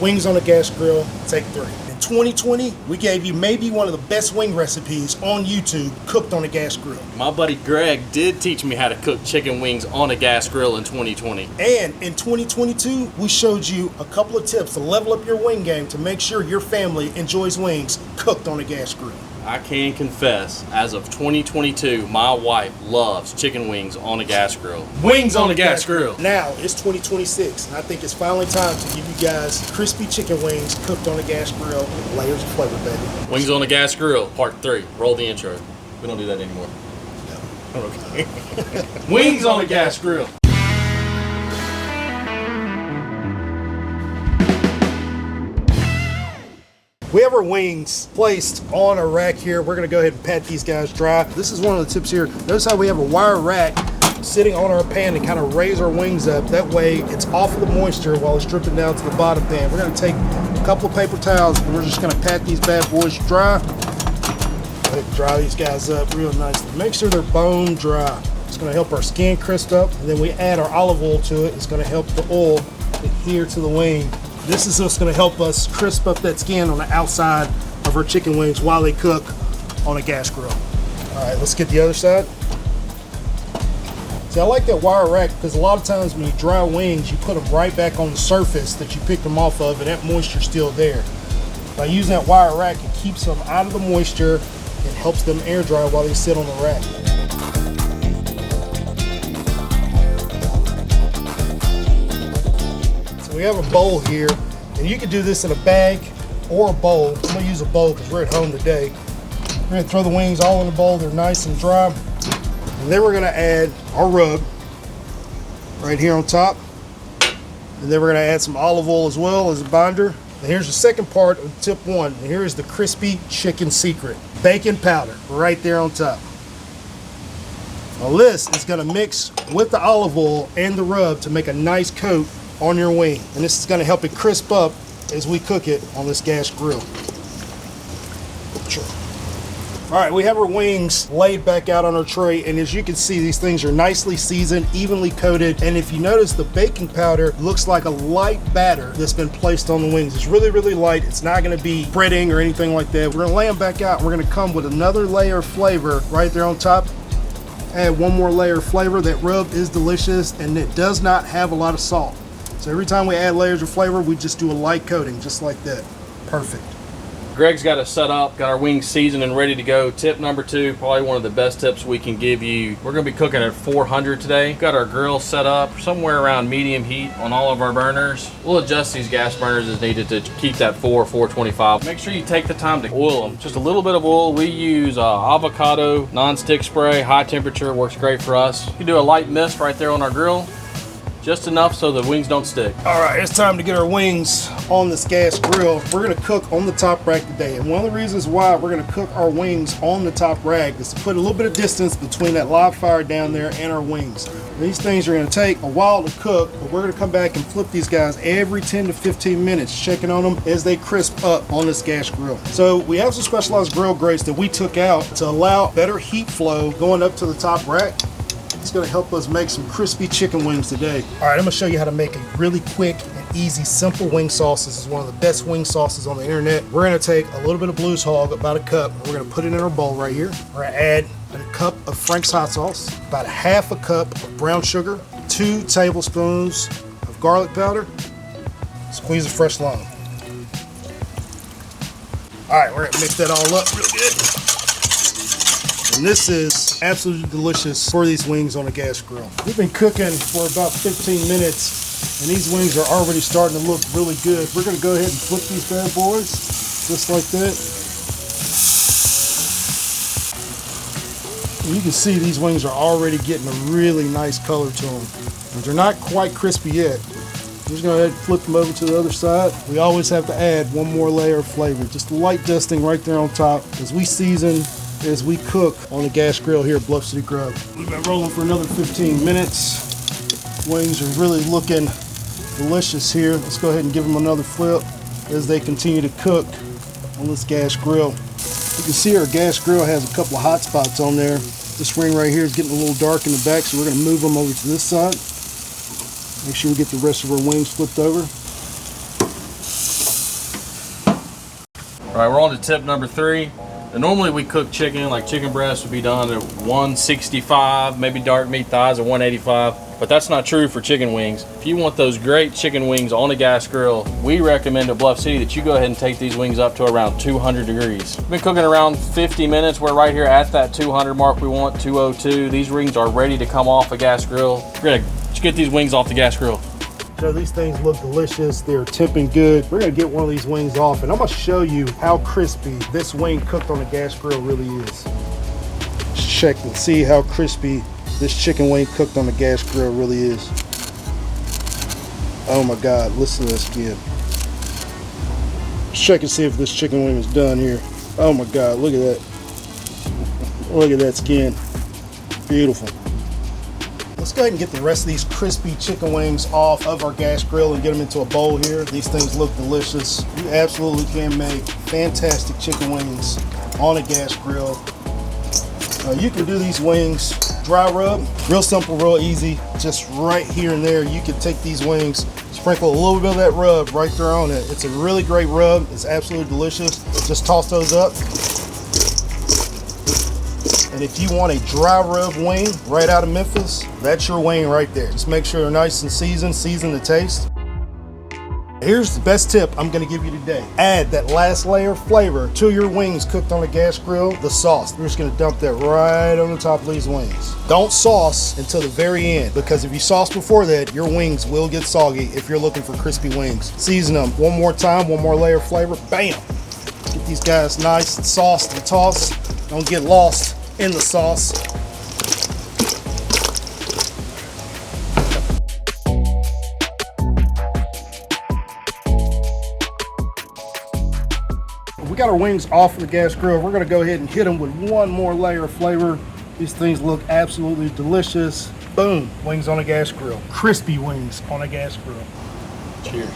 Wings on a gas grill, take 3. In 2020, we gave you maybe one of the best wing recipes on YouTube cooked on a gas grill. My buddy Greg did teach me how to cook chicken wings on a gas grill in 2020. And in 2022, we showed you a couple of tips to level up your wing game to make sure your family enjoys wings cooked on a gas grill. I can confess, as of 2022, my wife loves chicken wings on a gas grill. Wings on a gas grill. Now it's 2026, and I think it's finally time to give you guys crispy chicken wings cooked on a gas grill with layers of flavor, baby. Wings on a gas grill, part 3. Roll the intro. We don't do that anymore. No. Okay. Wings on a gas grill. We have our wings placed on a rack here. We're gonna go ahead and pat these guys dry. This is one of the tips here. Notice how we have a wire rack sitting on our pan to kind of raise our wings up. That way it's off of the moisture while it's dripping down to the bottom pan. We're gonna take a couple of paper towels and we're just gonna pat these bad boys dry. Go ahead and dry these guys up real nicely. Make sure they're bone dry. It's gonna help our skin crisp up, and then we add our olive oil to it. It's gonna help the oil adhere to the wing. This is what's going to help us crisp up that skin on the outside of our chicken wings while they cook on a gas grill. All right, let's get the other side. See, I like that wire rack because a lot of times when you dry wings, you put them right back on the surface that you picked them off of, and that moisture's still there. By using that wire rack, it keeps them out of the moisture and helps them air dry while they sit on the rack. We have a bowl here, and you can do this in a bag or a bowl. I'm gonna use a bowl because we're at home today. We're gonna throw the wings all in the bowl. They're nice and dry. And then we're gonna add our rub right here on top. And then we're gonna add some olive oil as well as a binder. And here's the second part of tip 1. And here is the crispy chicken secret. Bacon powder right there on top. Now this is gonna mix with the olive oil and the rub to make a nice coat on your wing, and this is going to help it crisp up as we cook it on this gas grill. Sure. All right, we have our wings laid back out on our tray, and as you can see, these things are nicely seasoned, evenly coated, and if you notice, the baking powder looks like a light batter that's been placed on the wings. It's really, really light. It's not going to be spreading or anything like that. We're going to lay them back out, and we're going to come with another layer of flavor right there on top. Add one more layer of flavor. That rub is delicious, and it does not have a lot of salt. So every time we add layers of flavor, we just do a light coating, just like that. Perfect. Greg's got us set up, got our wings seasoned and ready to go. Tip number 2, probably one of the best tips we can give you. We're gonna be cooking at 400 today. Got our grill set up somewhere around medium heat on all of our burners. We'll adjust these gas burners as needed to keep that 425. Make sure you take the time to oil them. Just a little bit of oil. We use avocado non-stick spray, high temperature, works great for us. You can do a light mist right there on our grill. Just enough so the wings don't stick. All right, it's time to get our wings on this gas grill. We're gonna cook on the top rack today. And one of the reasons why we're gonna cook our wings on the top rack is to put a little bit of distance between that live fire down there and our wings. These things are gonna take a while to cook, but we're gonna come back and flip these guys every 10 to 15 minutes, checking on them as they crisp up on this gas grill. So we have some specialized grill grates that we took out to allow better heat flow going up to the top rack. It's gonna help us make some crispy chicken wings today. All right, I'm gonna show you how to make a really quick and easy, simple wing sauce. This is one of the best wing sauces on the internet. We're gonna take a little bit of Blues Hog, about a cup, and we're gonna put it in our bowl right here. We're gonna add a cup of Frank's hot sauce, about a half a cup of brown sugar, 2 tablespoons of garlic powder, squeeze a fresh lime. All right, we're gonna mix that all up real good. And this is absolutely delicious for these wings on a gas grill. We've been cooking for about 15 minutes, and these wings are already starting to look really good. We're gonna go ahead and flip these bad boys, just like that. And you can see these wings are already getting a really nice color to them. And they're not quite crispy yet. I'm just gonna go ahead and flip them over to the other side. We always have to add one more layer of flavor, just light dusting right there on top as we season, as we cook on the gas grill here at Bluff City Grub. We've been rolling for another 15 minutes. Wings are really looking delicious here. Let's go ahead and give them another flip as they continue to cook on this gas grill. You can see our gas grill has a couple of hot spots on there. This ring right here is getting a little dark in the back, so we're gonna move them over to this side. Make sure we get the rest of our wings flipped over. All right, we're on to tip number 3. And normally we cook chicken, like chicken breast would be done at 165, maybe dark meat thighs at 185, but that's not true for chicken wings. If you want those great chicken wings on a gas grill, we recommend at Bluff City that you go ahead and take these wings up to around 200 degrees. We've been cooking around 50 minutes. We're right here at that 200 mark we want, 202. These wings are ready to come off a gas grill. We're gonna get these wings off the gas grill. So these things look delicious. They're tipping good. We're gonna get one of these wings off and I'm gonna show you how crispy this wing cooked on the gas grill really is. Check and see how crispy this chicken wing cooked on the gas grill really is. Oh my God, listen to this skin. Check and see if this chicken wing is done here. Oh my God, look at that. Look at that skin. Beautiful. Let's go ahead and get the rest of these crispy chicken wings off of our gas grill and get them into a bowl here. These things look delicious. You absolutely can make fantastic chicken wings on a gas grill. You can do these wings dry rub, real simple, real easy. Just right here and there, you can take these wings, sprinkle a little bit of that rub right there on it. It's a really great rub. It's absolutely delicious. Just toss those up. And if you want a dry rub wing right out of Memphis, that's your wing right there. Just make sure they're nice and seasoned to taste. Here's the best tip I'm gonna give you today. Add that last layer of flavor to your wings cooked on a gas grill, the sauce. We're just gonna dump that right on the top of these wings. Don't sauce until the very end, because if you sauce before that, your wings will get soggy if you're looking for crispy wings. Season them one more time, one more layer of flavor, bam! Get these guys nice and sauced and tossed. Don't get lost in the sauce. We got our wings off of the gas grill. We're gonna go ahead and hit them with one more layer of flavor. These things look absolutely delicious. Boom, wings on a gas grill. Crispy wings on a gas grill. Cheers.